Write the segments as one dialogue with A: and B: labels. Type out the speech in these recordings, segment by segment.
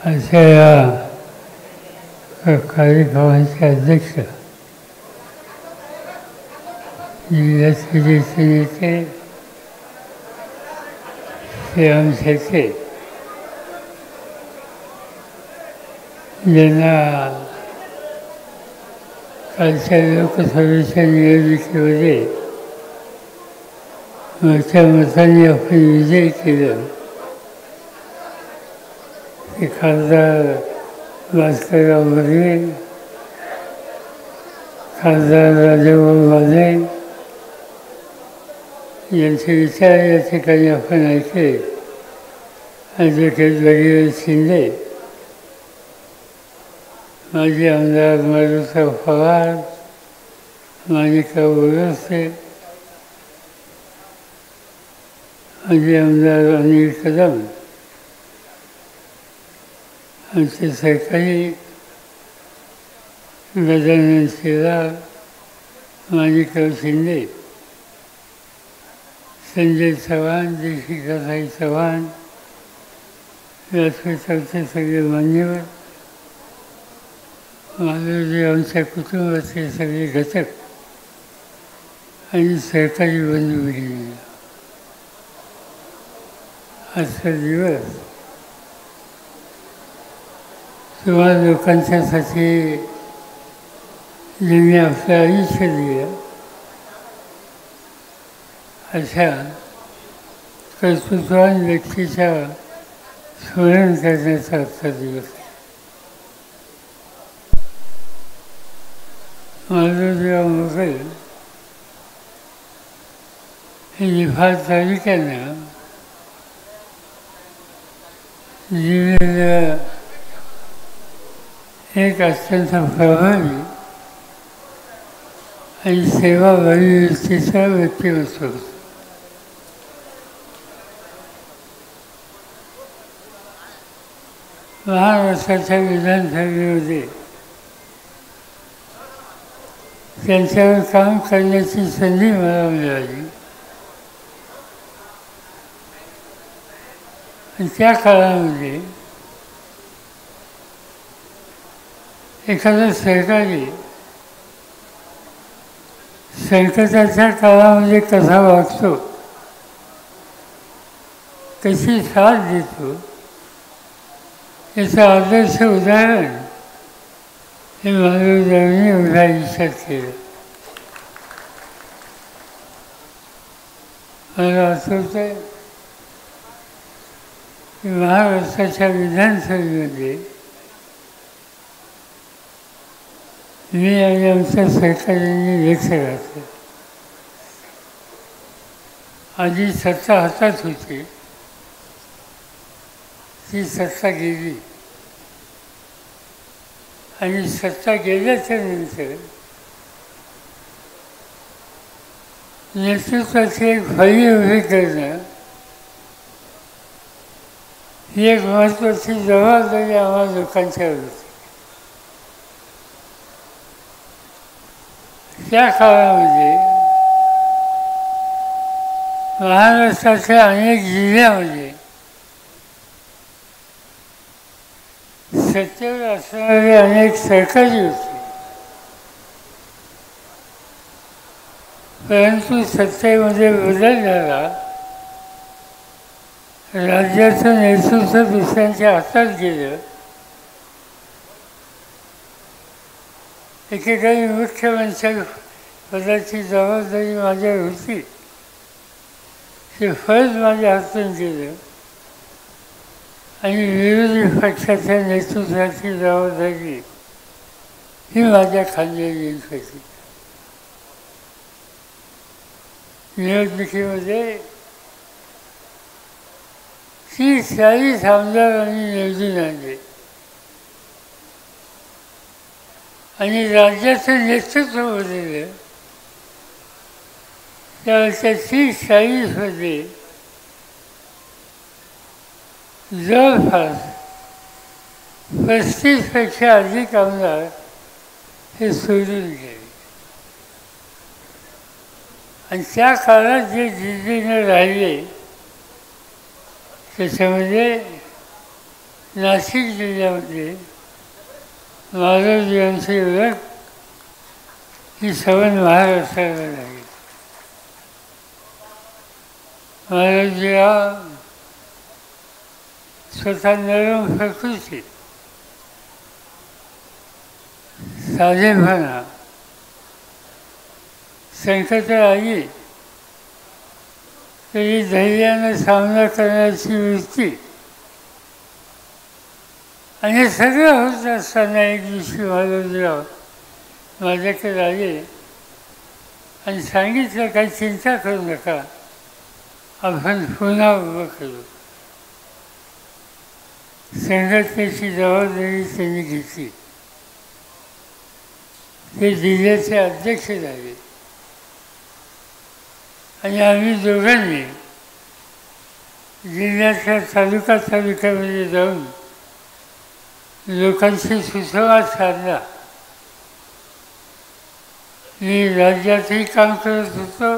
A: अशा या कार्यक्रमाचे अध्यक्ष जिल्ह्याचे नेते श्रीराम शेळके यांना कालच्या लोकसभेच्या निवडणुकीमध्ये मोठ्या मताने आपण विजय केलं. ते खासदार भास्करराव बर्वे, खासदार राजाभाऊ वाले यांचे विचार या ठिकाणी आपण ऐकले. ॲडव्होकेट भगीरथ शिंदे, माजी आमदार मारुतराव पवार, माणिकराव बोरसे, माजी आमदार अनिल कदम, आमचे सहकारी गजानन शेलार, माणिकराव शिंदे, संजय चव्हाण, देशिकाताई चव्हाण, व्यासपीठाचे सगळे मान्यवर, माधवजी आमच्या कुटुंबाचे सगळे घटक आणि सहकारी बंधू भगिनी, आजचा दिवस तुम्हा लोकांच्यासाठी ज्यांनी आपलं आयुष्य दिलं अशा कर्तृत्ववान व्यक्तीच्या स्मरण करण्याचा आजचा दिवस आहे. माधवराव मोगल हे निफाड तालुक्यानं दिलेलं एक अत्यंत प्रभावी आणि सेवाभावी व्यक्तीचा व्यक्तिमत्व होतं. महाराष्ट्राच्या विधानसभेमध्ये त्यांच्यावर काम करण्याची संधी मला मिळाली. आणि त्या काळामध्ये एखादा सहकारी संकटाच्या काळामध्ये कसा वागतो, कशी साथ देतो, याचं आदर्श उदाहरण हे माधवरावांनी एवढ्या आयुष्यात केलं. मला आठवतंय की महाराष्ट्राच्या विधानसभेमध्ये मी आणि आमच्या सहकाऱ्यांनी लेख घातले. आधी सत्ता हातात होती, ती सत्ता गेली आणि सत्ता गेल्याच्या नंतर नेतृत्वाची एक फळी उभी करणं ही एक महत्त्वाची जबाबदारी आम्हा लोकांच्यावर होती. त्या काळामध्ये महाराष्ट्राच्या अनेक जिल्ह्यामध्ये सत्तेवर असणारे अनेक सरकारी होते, परंतु सत्तेमध्ये बदल झाला. राज्याचं नेतृत्व दुसऱ्यांच्या हातात गेलं. एकेकाळी मुख्यमंत्री पदाची जबाबदारी माझ्यावर होती, ते फरज माझ्या हातून गेलं आणि विरोधी पक्षाच्या नेतृत्वाची जबाबदारी ही माझ्या खांद्यावर येत होती. निवडणुकीमध्ये 30-40 आमदारांनी निवडून आणले आणि राज्याचं नेतृत्व बदललं. त्यावेळेच्या 30-40 मध्ये जवळपास 35पेक्षा अधिक आमदार हे सोडून गेले. आणि त्या काळात जे जिद्दीने राहिले त्याच्यामध्ये नाशिक जिल्ह्यामध्ये महाराजांची ओळख ही सवन महाराष्ट्राला लागेल. महाराज हा स्वतः नरम प्रकृती, साधेपणा, संकट आली तरी धैर्यानं सामना करण्याची वृत्ती, आणि सगळं होत असताना एक दिवशी महाराजराव माझ्याकडे आले आणि सांगितलं, काही चिंता करू नका, आपण पुन्हा उभं करू. संघटनेची जबाबदारी त्यांनी घेतली. ते जिल्ह्याचे अध्यक्ष झाले आणि आम्ही दोघांनी जिल्ह्याच्या तालुक्यामध्ये जाऊन लोकांशी सुसंवाद साधला. मी राज्यातही काम करत होतो,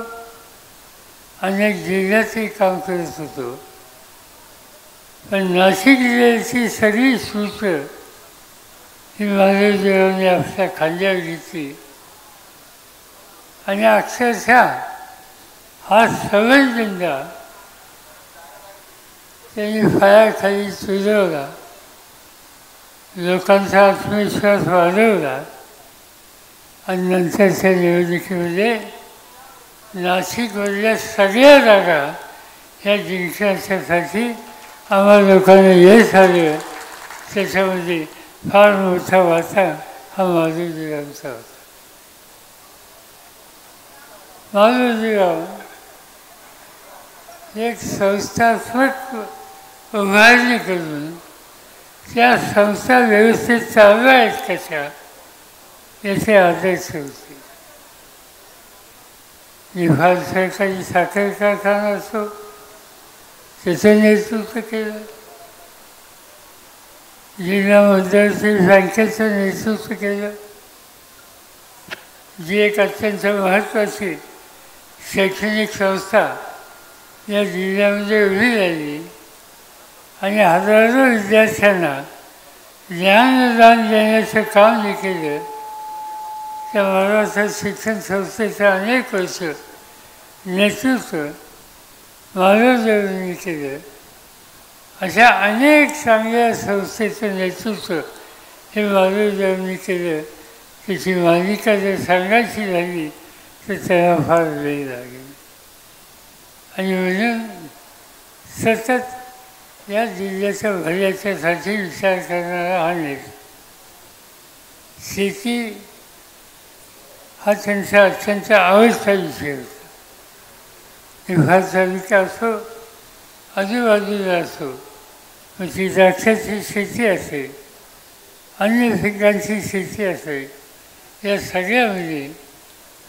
A: अनेक जिल्ह्यातही काम करत होतो, पण नाशिक जिल्ह्याची सगळी सूत्र ही महाराजांनी आपल्या खांद्यावर घेतली आणि अक्षरशः हा संवेदनदा त्यांनी पायाखाली चुरवला, लोकांचा आत्मविश्वास वाढवला आणि नंतरच्या निवडणुकीमध्ये नाशिकमधल्या सगळ्या जागा ह्या जिंकण्यासाठी आम्हाला लोकांना यश आलं. त्याच्यामध्ये फार मोठा वाटा हा माधवजीरावांचा होता. माधवजीराव एक संस्थात्मक उभारणी करून त्या संस्था व्यवस्थित चालू आहेत कशा याचे आदर्श होते. निफाड सरकारी साखर कारखाना असो, त्याचं नेतृत्व केलं. जिल्हा मध्यवर्ती बँकेचं नेतृत्व केलं, जी एक अत्यंत महत्त्वाची शैक्षणिक संस्था या जिल्ह्यामध्ये उभी राहिली आणि हजारो विद्यार्थ्यांना ज्ञानदान देण्याचं काम जे केलं. त्या महाराष्ट्र शिक्षण संस्थेचं अनेक वर्ष नेतृत्व महाराजांनी केलं. अशा अनेक चांगल्या संस्थेचं नेतृत्व हे महाराजांनी केलं. त्याची मालिका जर सांगायची झाली तर त्याला फार वेळ लागेल. आणि म्हणून सतत या जिल्ह्याच्या भल्याच्यासाठी विचार करणारा हा नेता. शेती हा त्यांचा अत्यंत आवडता विषय होता. निफाड तालुका असो, आजूबाजूला असो, मग ती द्राक्षाची शेती असेल, अन्य पिकांची शेती असेल, या सगळ्यामध्ये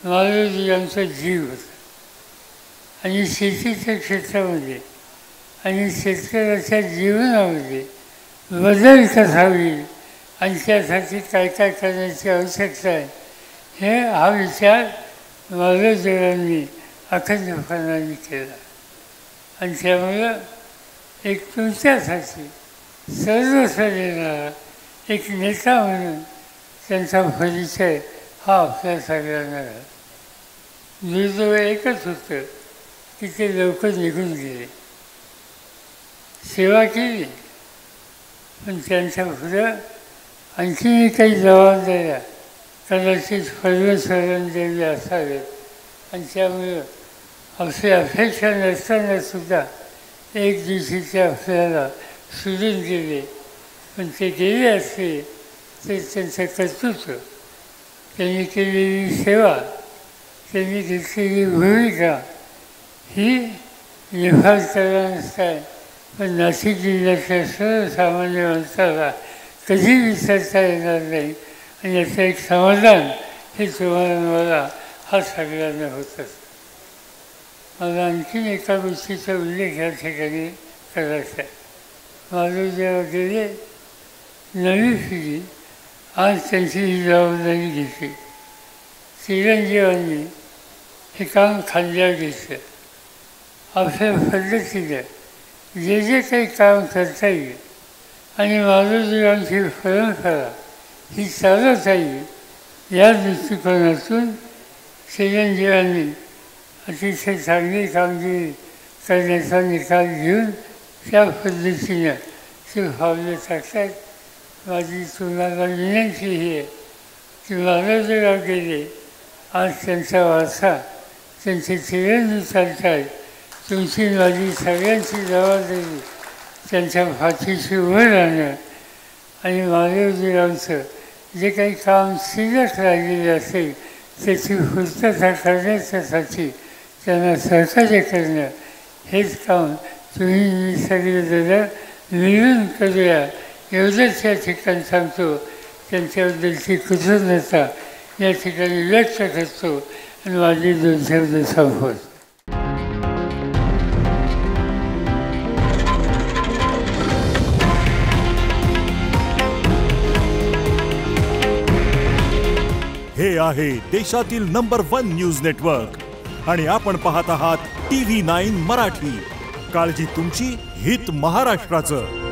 A: महाराजांचा जीव होता. आणि शेतीच्या क्षेत्रामध्ये आणि शेतकऱ्याच्या जीवनामध्ये बदल कसा होईल आणि त्यासाठी काय काय करण्याची आवश्यकता आहे, हा विचार महाराजांनी अखंडपणाने केला. आणि त्यामुळं एक तुमच्यासाठी सर्वस्व देणारा एक नेता म्हणून त्यांचा परिचय हा आपल्या सगळ्यांना आहे. दुर्दैव एकच होतं की ते लवकर निघून गेले. सेवा केली, पण त्यांच्या पुढं आणखीनही काही जबाबदाऱ्या कदाचित परमेश्वराने दिल्या असाव्यात आणि त्यामुळं आपली अपेक्षा नसताना सुद्धा एक दिवशी ते आपल्याला सोडून गेले. पण ते गेले असते ते त्यांचं कर्तृत्व, त्यांनी केलेली सेवा, त्यांनी घेतलेली भूमिका ही निफाड करण्यास काय, पण नाशिक जिल्ह्यातल्या सर्वसामान्य माणसाला कधी विसरता येणार नाही. आणि याचं एक समाधान हे तुम्हाला मला हा सगळ्यांना होत असतं. मला आणखीन एका गोष्टीचा उल्लेख या ठिकाणी करायचा आहे. माझं जेव्हा गेले नवी पिढी आज त्यांची ही जबाबदारी घेतली. चिरंजीवांनी हे काम खांद्यावर घेतलं. आपल्या पद्धतीने जे जे काही काम करता येईल आणि माधवजीरावांची परंपरा ही चालत आहे या दृष्टिकोनातून चिरंजीवांनी अतिशय चांगली कामगिरी करण्याचा निकाल घेऊन त्या पद्धतीनं ती पावले टाकतात. माझी तुम्हाला विनंती ही आहे की माधवजीराव गेले, आज त्यांचा वारसा त्यांचे चिरंजीव चालत आहेत. तुमची माझी सगळ्यांची जबाबदारी त्यांच्या पाठीशी उभं राहणं आणि माधवजीरावांचं जे काही काम शिल्लक राहिलेले असेल त्याची पूर्तता करण्यासाठी त्यांना सहकार्य करणं, हेच काम तुम्ही सगळेजण मिळून करूया एवढंच या ठिकाणी सांगतो. त्यांच्याबद्दलची कृतज्ञता या ठिकाणी व्यक्त करतो आणि माझे 2 शब्द संपवतो.
B: हे आहे देशातील नंबर 1 न्यूज नेटवर्क आणि आपण पाहत आहात TV9 मराठी. काळजी तुमची, हित महाराष्ट्राचं.